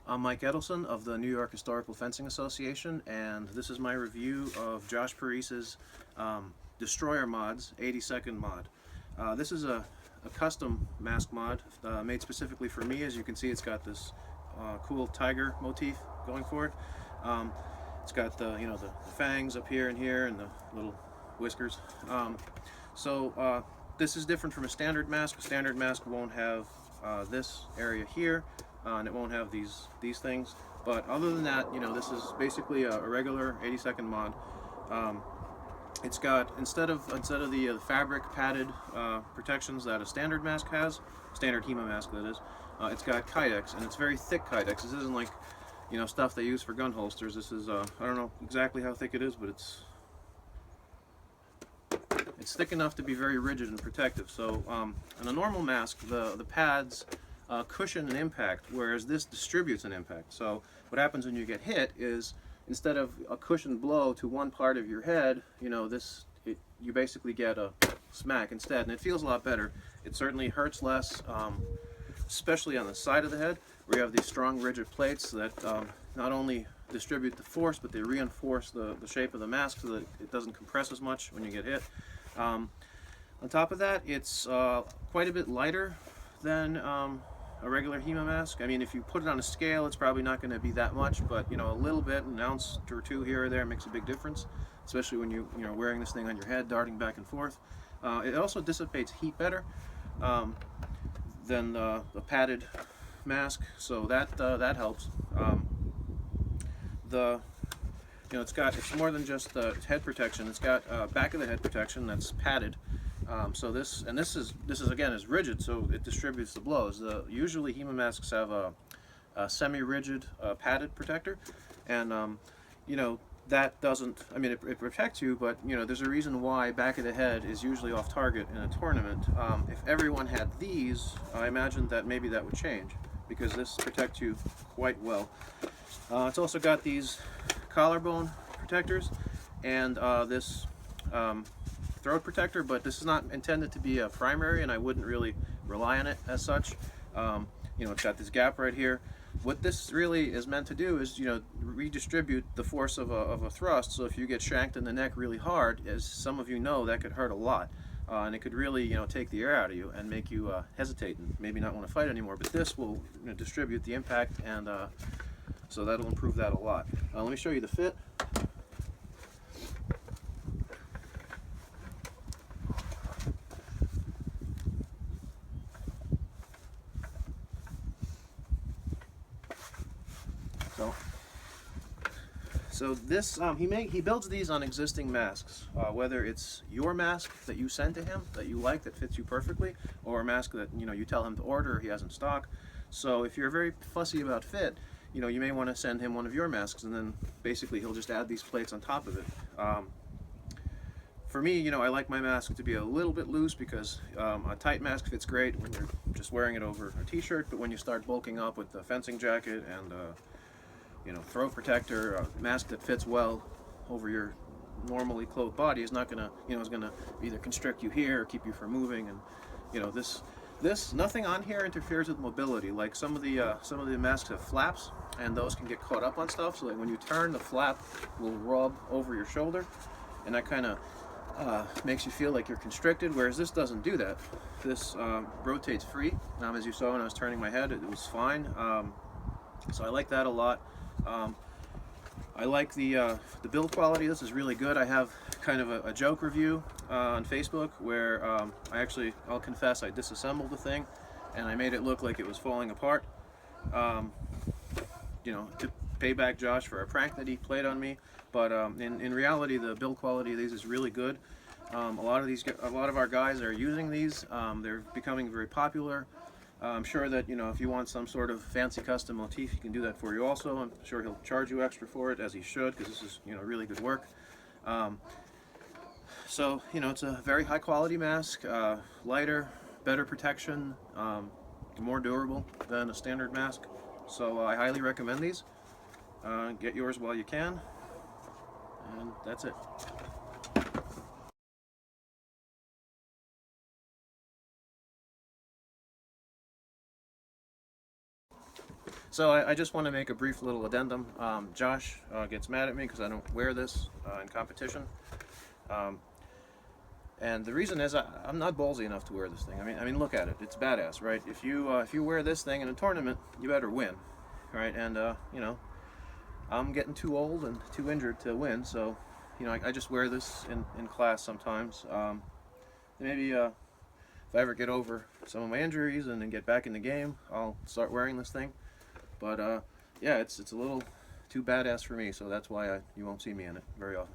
I'm Mike Edelson of the New York Historical Fencing Association, and this is my review of Josh Parise's Destroyermodz 82nd mod. This is a custom mask mod made specifically for me. As you can see, it's got this cool tiger motif going for it. It's got the the fangs up here and here, and the little whiskers. This is different from a standard mask. A standard mask won't have this area here, and it won't have these things. But other than that, this is basically a regular 82nd mod. It's got instead of the fabric padded protections that a standard mask has, standard HEMA mask that is, it's got Kydex, and it's very thick Kydex. This isn't like stuff they use for gun holsters. This is I don't know exactly how thick it is, but it's thick enough to be very rigid and protective. So in a normal mask, the pads cushion an impact, whereas this distributes an impact. So what happens when you get hit is, instead of a cushioned blow to one part of your head, you basically get a smack instead, and it feels a lot better. It certainly hurts less, especially on the side of the head, where you have these strong rigid plates that not only distribute the force, but they reinforce the shape of the mask so that it doesn't compress as much when you get hit. On top of that, it's quite a bit lighter than a regular HEMA mask. I mean, if you put it on a scale, it's probably not going to be that much, but a little bit, an ounce or two here or there, makes a big difference, especially when you're wearing this thing on your head, darting back and forth. It also dissipates heat better than the padded mask, so that helps. It's more than just head protection. It's got back of the head protection that's padded. This is again is rigid, so it distributes the blows. Usually HEMA masks have a semi-rigid padded protector, and that doesn't. I mean, it protects you, but there's a reason why back of the head is usually off target in a tournament. If everyone had these, I imagine that maybe that would change, because this protects you quite well. It's also got these collarbone protectors and this throat protector, but this is not intended to be a primary, and I wouldn't really rely on it as such. It's got this gap right here. What this really is meant to do is redistribute the force of a thrust. So if you get shanked in the neck really hard, as some of you know, that could hurt a lot, and it could really take the air out of you and make you hesitate and maybe not want to fight anymore. But this will distribute the impact, and so that'll improve that a lot. Let me show you the fit. So this he builds these on existing masks, whether it's your mask that you send to him that you like, that fits you perfectly, or a mask that you tell him to order, he has in stock. So if you're very fussy about fit, you may want to send him one of your masks, and then basically he'll just add these plates on top of it. For me, I like my mask to be a little bit loose, because a tight mask fits great when you're just wearing it over a t-shirt, but when you start bulking up with the fencing jacket and throat protector, a mask that fits well over your normally clothed body is not gonna, is gonna either constrict you here or keep you from moving. And this nothing on here interferes with mobility. Like some of the masks have flaps, and those can get caught up on stuff. So that when you turn, the flap will rub over your shoulder, and that kind of makes you feel like you're constricted. Whereas this doesn't do that. This rotates free. As you saw when I was turning my head, it was fine. So I like that a lot. I like the build quality. This is really good. I have kind of a joke review on Facebook where I'll confess, I disassembled the thing and I made it look like it was falling apart. To pay back Josh for a prank that he played on me. But in reality, the build quality of these is really good. A lot of our guys are using these. They're becoming very popular. I'm sure that if you want some sort of fancy custom motif, he can do that for you also. I'm sure he'll charge you extra for it, as he should, because this is really good work. So it's a very high quality mask, lighter, better protection, more durable than a standard mask. So I highly recommend these. Get yours while you can, and that's it. So I just want to make a brief little addendum. Josh gets mad at me because I don't wear this in competition. Um, and the reason is I'm not ballsy enough to wear this thing. I mean, look at it. It's badass, right? If you wear this thing in a tournament, you better win, right? And you know, I'm getting too old and too injured to win, so you know, I just wear this in class sometimes. Maybe if I ever get over some of my injuries and then get back in the game, I'll start wearing this thing. But yeah, it's a little too badass for me, so that's why you won't see me in it very often.